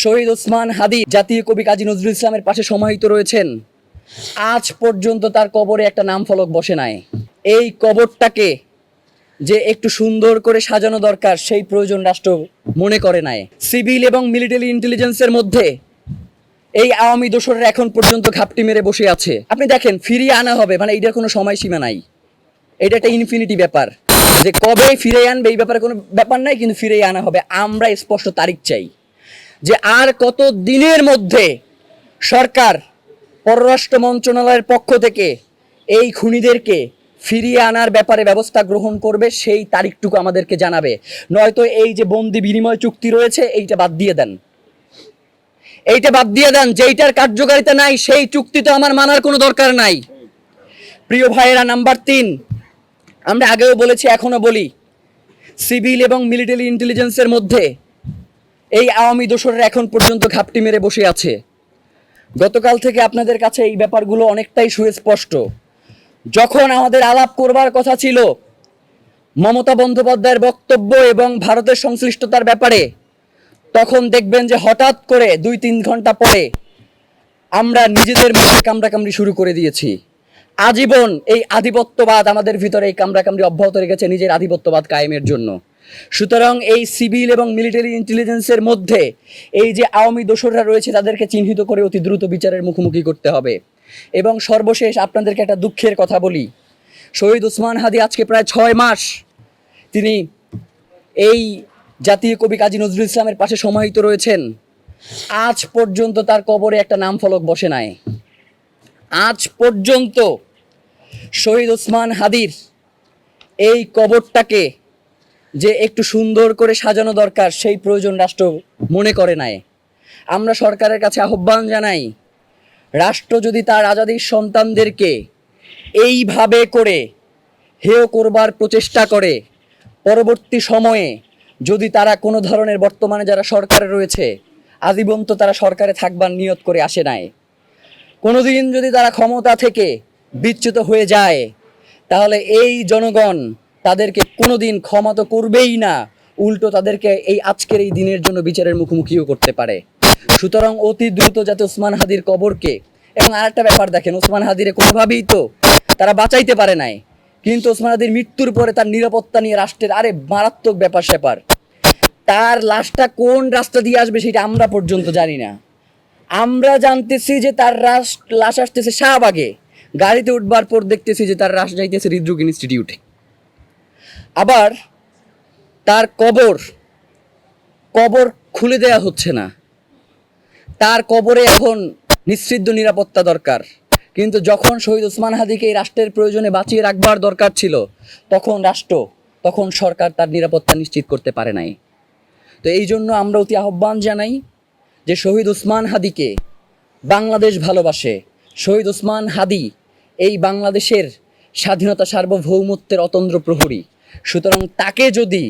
শহীদ ওসমান হাদি জাতীয় কবি কাজী নজরুল ইসলামের পাশে সমাহিত রয়েছেন। আজ পর্যন্ত তার কবরে একটা নাম ফলক বসে নাই। এই কবরটাকে যে একটু সুন্দর করে সাজানো দরকার সেই প্রয়োজন রাষ্ট্র মনে করে নাই। সিভিল এবং মিলিটারি ইন্টেলিজেন্সের মধ্যে এই আওয়ামী দোসররা এখন পর্যন্ত ঘাপটি মেরে বসে আছে। আপনি দেখেন, ফিরিয়ে আনা হবে, মানে এইটার কোনো সময়সীমা নাই। এটা একটা ইনফিনিটি ব্যাপার, যে কবে ফিরে আনবে এই ব্যাপারে কোনো ব্যাপার নাই, কিন্তু ফিরে আনা হবে। আমরা স্পষ্ট তারিখ চাই যে আর কত দিনের মধ্যে সরকার পররাষ্ট্র মন্ত্রণালয়ের পক্ষ থেকে এই খুনিদেরকে ফিরিয়ে আনার ব্যাপারে ব্যবস্থা গ্রহণ করবে, সেই তারিখটুকু আমাদেরকে জানাবে। নয়তো এই যে বন্দি বিনিময় চুক্তি রয়েছে এইটা বাদ দিয়ে দেন, এইটা বাদ দিয়ে দেন। যেইটার কার্যকারিতা নাই সেই চুক্তি তো আমার মানার কোনো দরকার নাই। প্রিয় ভাইয়েরা, নাম্বার 3, আমরা আগেও বলেছি এখনো বলি, সিভিল এবং মিলিটারি ইন্টেলিজেন্সের মধ্যে এই আওয়ামী দোসররা এখন পর্যন্ত ঘাপটি মেরে বসে আছে। গতকাল থেকে আপনাদের কাছে এই ব্যাপারগুলো অনেকটাই সুস্পষ্ট। যখন আমাদের আলাপ করবার কথা ছিল মমতা বন্দ্যোপাধ্যায়ের বক্তব্য এবং ভারতের সংশ্লিষ্টতার ব্যাপারে, তখন দেখবেন যে হঠাৎ করে 2-3 ঘন্টা পরে আমরা নিজেদের মধ্যে কামড়াকামড়ি শুরু করে দিয়েছি। আজীবন এই আধিপত্যবাদ আমাদের ভিতরে এই কামড়াকামড়ি অব্যাহত রেখেছে নিজের আধিপত্যবাদ কায়েমের জন্য। সুতরাং এই সিভিল এবং মিলিটারি ইন্টেলিজেন্সের মধ্যে এই যে আওয়ামী দোসররা রয়েছে তাদেরকে চিহ্নিত করে অতি দ্রুত বিচারের মুখোমুখি করতে হবে। এবং সর্বশেষ আপনাদেরকে একটা দুঃখের কথা বলি, শহীদ ওসমান হাদি আজকে প্রায় 6 মাস তিনি এই জাতীয় কবি কাজী নজরুল ইসলামের পাশে সমাহিত রয়েছেন। আজ পর্যন্ত তার কবরে একটা নাম ফলক বসে নাই। আজ পর্যন্ত শহীদ ওসমান হাদির এই কবরটাকে যে একটু সুন্দর করে সাজানো দরকার সেই প্রয়োজন রাষ্ট্র মনে করে নাই। আমরা সরকারের কাছে আহ্বান জানাই, রাষ্ট্র যদি তার আজাদির সন্তানদেরকে এইভাবে করে হেয় করবার প্রচেষ্টা করে, পরবর্তী সময়ে যদি তারা কোনো ধরনের, বর্তমানে যারা সরকারে রয়েছে আজীবন তো তারা সরকারে থাকবার নিয়ত করে আসে নাই, কোনোদিন যদি তারা ক্ষমতা থেকে বিচ্যুত হয়ে যায় তাহলে এই জনগণ তাদেরকে কোনোদিন ক্ষমা তো করবেই না, উল্টো তাদেরকে এই আজকের এই দিনের জন্য বিচারের মুখোমুখিও করতে পারে। সুতরাং অতি দ্রুত যাতে ওসমান হাদির কবরকে, এবং আরেকটা ব্যাপার দেখেন, ওসমান হাদিরে কোনোভাবেই তো তারা বাঁচাইতে পারে নাই, কিন্তু ওসমান হাদির মৃত্যুর পরে তার নিরাপত্তা নিয়ে রাষ্ট্রের মারাত্মক ব্যাপার স্যাপার। তার লাশটা কোন রাস্তা দিয়ে আসবে সেটা আমরা পর্যন্ত জানি না। আমরা জানতেছি যে তার লাশ আসতেছে শাহবাগে, গাড়িতে উঠবার পর দেখতেছি যে তার লাশ যাইতেছে হৃদরোগ ইনস্টিটিউটে। আবার তার কবর খুলে দেয়া হচ্ছে না। তার কবরে এখন নিশ্চিদ্র নিরাপত্তা দরকার, কিন্তু যখন শহীদ ওসমান হাদিকে এই রাষ্ট্রের প্রয়োজনে বাঁচিয়ে রাখবার দরকার ছিল তখন সরকার তার নিরাপত্তা নিশ্চিত করতে পারে নাই। তো এই জন্য আমরা অতি আহ্বান জানাই যে শহীদ ওসমান হাদিকে বাংলাদেশ ভালোবাসে। শহীদ ওসমান হাদি এই বাংলাদেশের স্বাধীনতা সার্বভৌমত্বের অতন্দ্র প্রহরী। সুতরাং তাকে যদি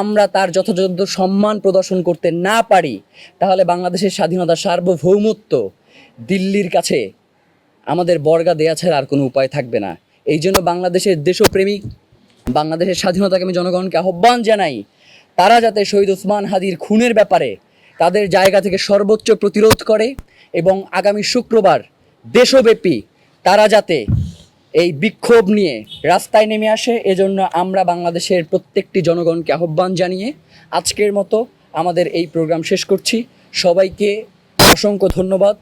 আমরা তার যথাযথ সম্মান প্রদর্শন করতে না পারি তাহলে বাংলাদেশের স্বাধীনতা সার্বভৌমত্ব দিল্লির কাছে আমাদের বর্গা দেয়া ছাড়া আর কোনো উপায় থাকবে না। এই জন্য বাংলাদেশের দেশপ্রেমিক, বাংলাদেশের স্বাধীনতাকে আমি জনগণকে আহ্বান জানাই, তারা যাতে শহীদ ওসমান হাদির খুনের ব্যাপারে তাদের জায়গা থেকে সর্বোচ্চ প্রতিরোধ করে এবং আগামী শুক্রবার দেশব্যাপী তারা যাতে এই বিক্ষোভ নিয়ে রাস্তায় নেমে আসে, এজন্য আমরা বাংলাদেশের প্রত্যেকটি জনগণকে আহ্বান জানিয়ে আজকের মতো আমাদের এই প্রোগ্রাম শেষ করছি। সবাইকে অসংখ্য ধন্যবাদ।